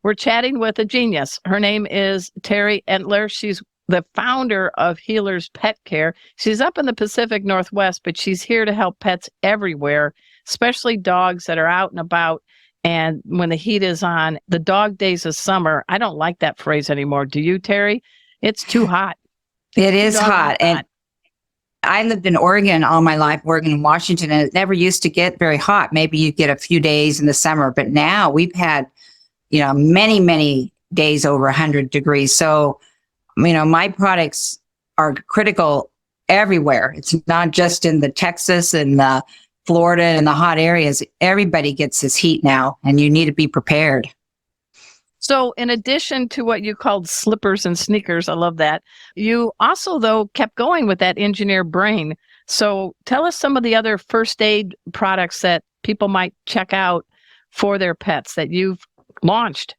We're chatting with a genius. Her name is Terry Entler. She's the founder of Healers Pet Care. She's up in the Pacific Northwest, but she's here to help pets everywhere, especially dogs that are out and about. And when the heat is on, the dog days of summer, I don't like that phrase anymore. Do you, Terry? It's too hot. It is hot. And I lived in Oregon all my life, Oregon and Washington, and it never used to get very hot. Maybe you get a few days in the summer, but now we've had, many, many days over 100 degrees. So, my products are critical everywhere. It's not just in the Texas and the Florida and the hot areas. Everybody gets this heat now, and you need to be prepared. So in addition to what you called slippers and sneakers, I love that, you also, though, kept going with that engineer brain. So tell us some of the other first aid products that people might check out for their pets that you've launched.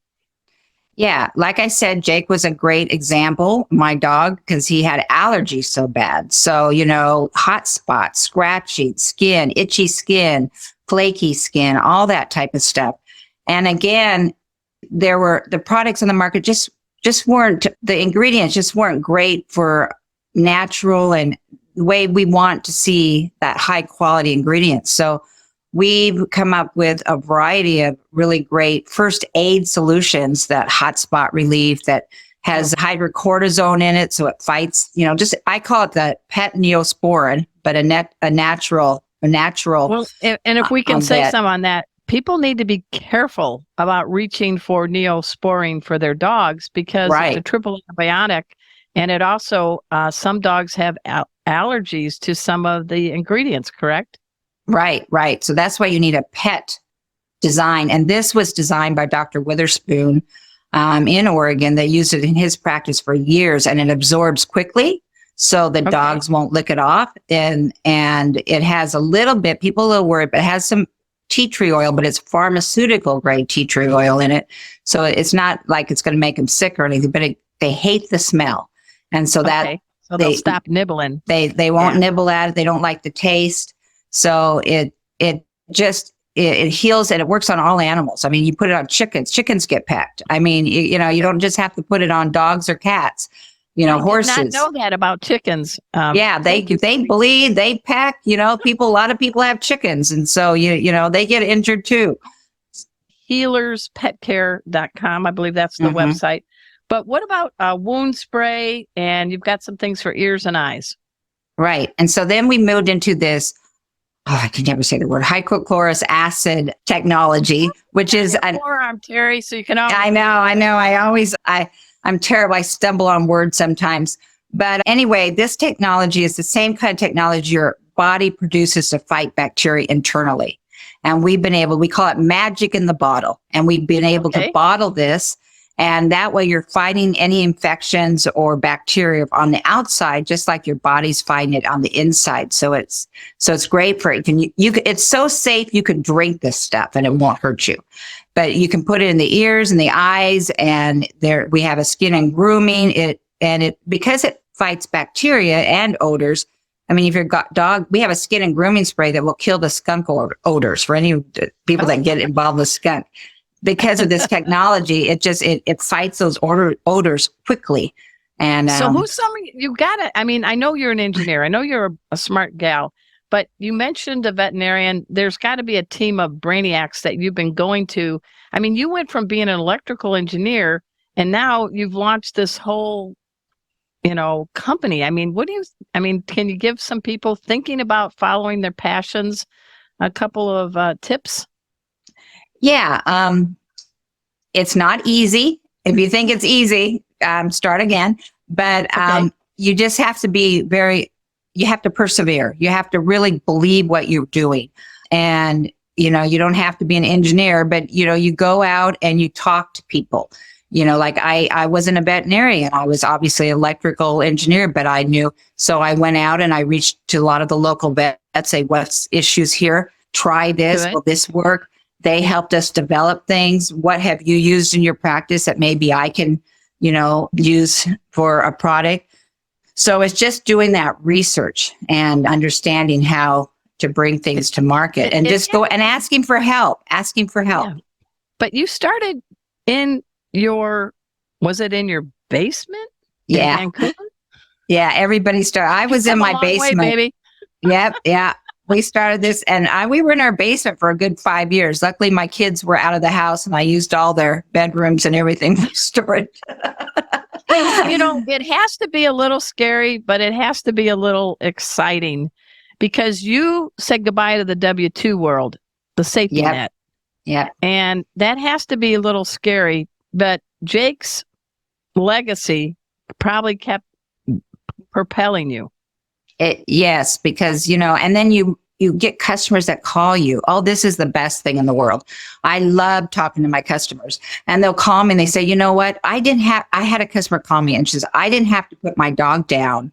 Yeah, like I said, Jake was a great example, my dog, because he had allergies so bad. So, hot spots, scratchy skin, itchy skin, flaky skin, all that type of stuff. And again, the products on the market just weren't, the ingredients just weren't great for natural and the way we want to see that high quality ingredients. So we've come up with a variety of really great first aid solutions, that hot spot relief that has hydrocortisone in it. So it fights, I call it the pet neosporin, but a natural. Well, and if we can say some on that, people need to be careful about reaching for neosporin for their dogs because it's a triple antibiotic. And it also, some dogs have allergies to some of the ingredients, correct? Right. So that's why you need a pet design. And this was designed by Dr. Witherspoon in Oregon that used it in his practice for years, and it absorbs quickly. So the dogs won't lick it off. And it has a little bit, people are a little worried, but it has some tea tree oil, but it's pharmaceutical grade tea tree oil in it. So it's not like it's going to make them sick or anything, but they hate the smell. And so so they'll stop nibbling. They won't nibble at it. They don't like the taste. So it heals, and it works on all animals. I mean, you put it on chickens. Chickens get pecked. I mean, you don't just have to put it on dogs or cats. Horses. I did not know that about chickens. They bleed, they peck. A lot of people have chickens, and so they get injured too. HealersPetCare.com, I believe that's the website. But what about wound spray? And you've got some things for ears and eyes. Right, and so then we moved into this. I can never say the word, hypochlorous acid technology, which is an forearm, Terry. So you can. I know. I'm terrible. I stumble on words sometimes. But anyway, this technology is the same kind of technology your body produces to fight bacteria internally. And we call it magic in the bottle. And we've been able to bottle this. And that way you're fighting any infections or bacteria on the outside, just like your body's fighting it on the inside. So it's great for it. It's so safe you can drink this stuff and it won't hurt you. But you can put it in the ears and the eyes, and we have a skin and grooming because it fights bacteria and odors. I mean, if you've got dog, we have a skin and grooming spray that will kill the skunk odors for any people that get involved with skunk. Because of this technology, it fights those odors quickly. And so I know you're an engineer. I know you're a smart gal. But you mentioned a veterinarian. There's got to be a team of brainiacs that you've been going to. I mean, you went from being an electrical engineer, and now you've launched this whole, company. I mean, can you give some people thinking about following their passions a couple of tips? Yeah. It's not easy. If you think it's easy, start again. But you just have to you have to persevere. You have to really believe what you're doing. And, you don't have to be an engineer, but, you go out and you talk to people. Like I wasn't a veterinarian. I was obviously an electrical engineer, but I knew. So I went out and I reached to a lot of the local vets, say, what's issues here? Try this. Will this work? They helped us develop things. What have you used in your practice that maybe I can, use for a product? So it's just doing that research and understanding how to bring things to market and just go and asking for help. Yeah. But you started in was it in your basement in Yeah. Vancouver? Yeah. Everybody started. I was in Come a my long way, basement. baby. Yep. Yeah. We started this and we were in our basement for a good 5 years. Luckily, my kids were out of the house and I used all their bedrooms and everything for storage. It has to be a little scary, but it has to be a little exciting because you said goodbye to the W-2 world, the safety Yep. net. Yep. And that has to be a little scary, but Jake's legacy probably kept propelling you. Yes, because, and then you get customers that call you. Oh, this is the best thing in the world. I love talking to my customers and they'll call me and they say, you know what? I had a customer call me and she says, I didn't have to put my dog down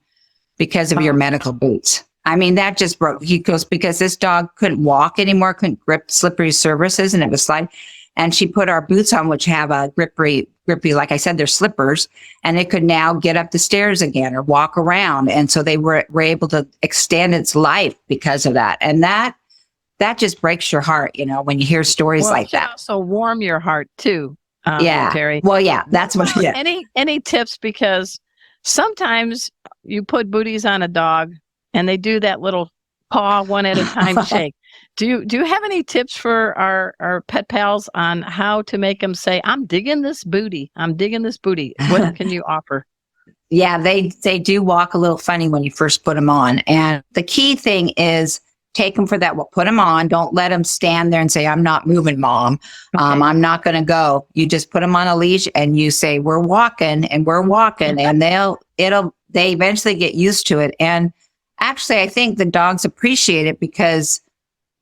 because of your medical boots. I mean, that just broke. He goes, because this dog couldn't walk anymore, couldn't grip slippery surfaces and it was sliding. And she put our boots on, which have a grippy, like I said, they're slippers, and it could now get up the stairs again or walk around. And so they were able to extend its life because of that. And that just breaks your heart, when you hear stories like it can that. also warm your heart too, Yeah. Terry. Well, yeah, that's what. Yeah. Any tips? Because sometimes you put booties on a dog and they do that little paw one at a time shake. Do you have any tips for our pet pals on how to make them say, I'm digging this booty. I'm digging this booty. What can you offer? Yeah, they do walk a little funny when you first put them on. And the key thing is take them for that. Well, put them on. Don't let them stand there and say, I'm not moving, Mom. Okay. I'm not going to go. You just put them on a leash and you say, we're walking and we're walking and they eventually get used to it. And actually, I think the dogs appreciate it because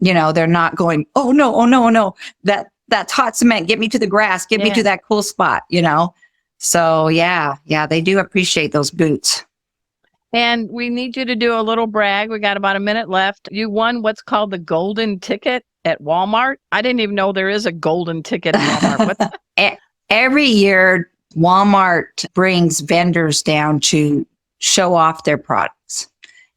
they're not going, oh no, that's hot cement. Get me to the grass. Get me to that cool spot, So yeah, they do appreciate those boots. And we need you to do a little brag. We got about a minute left. You won what's called the golden ticket at Walmart. I didn't even know there is a golden ticket at Walmart. Every year, Walmart brings vendors down to show off their products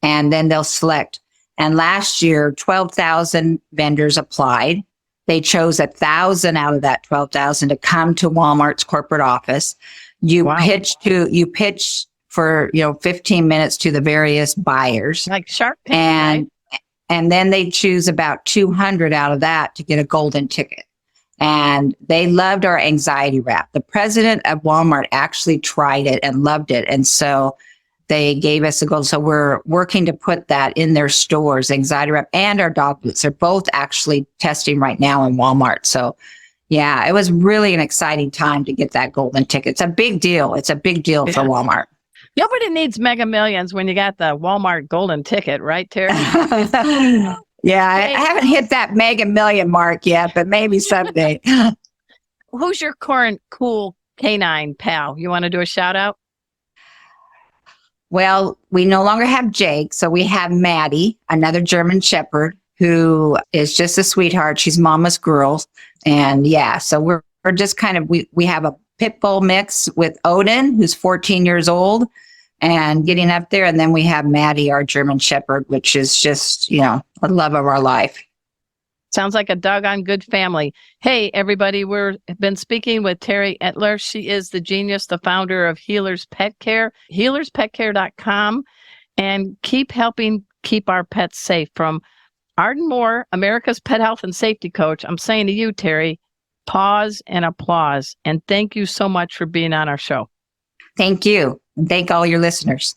and then they'll select. And last year, 12,000 vendors applied. They chose 1,000 out of that 12,000 to come to Walmart's corporate office. You pitch for 15 minutes to the various buyers, like Shark Tank, and then they choose about 200 out of that to get a golden ticket. And they loved our anxiety wrap. The president of Walmart actually tried it and loved it, and so they gave us a gold. So we're working to put that in their stores, anxiety wrap and our dog boots. They're both actually testing right now in Walmart. So yeah, it was really an exciting time to get that golden ticket. It's a big deal. It's a big deal for Walmart. Nobody needs Mega Millions when you got the Walmart golden ticket, right, Terry? Yeah, I haven't hit that Mega Million mark yet, but maybe someday. Who's your current cool canine pal? You want to do a shout out? Well, we no longer have Jake, so we have Maddie, another German Shepherd, who is just a sweetheart. She's mama's girl. And yeah, so we're just kind of, we have a pit bull mix with Odin, who's 14 years old and getting up there. And then we have Maddie, our German Shepherd, which is just, the love of our life. Sounds like a doggone good family. Hey, everybody, we've been speaking with Terry Etler. She is the genius, the founder of Healers Pet Care, healerspetcare.com, and keep helping keep our pets safe. From Arden Moore, America's Pet Health and Safety Coach, I'm saying to you, Terry, pause and applause. And thank you so much for being on our show. Thank you. And thank all your listeners.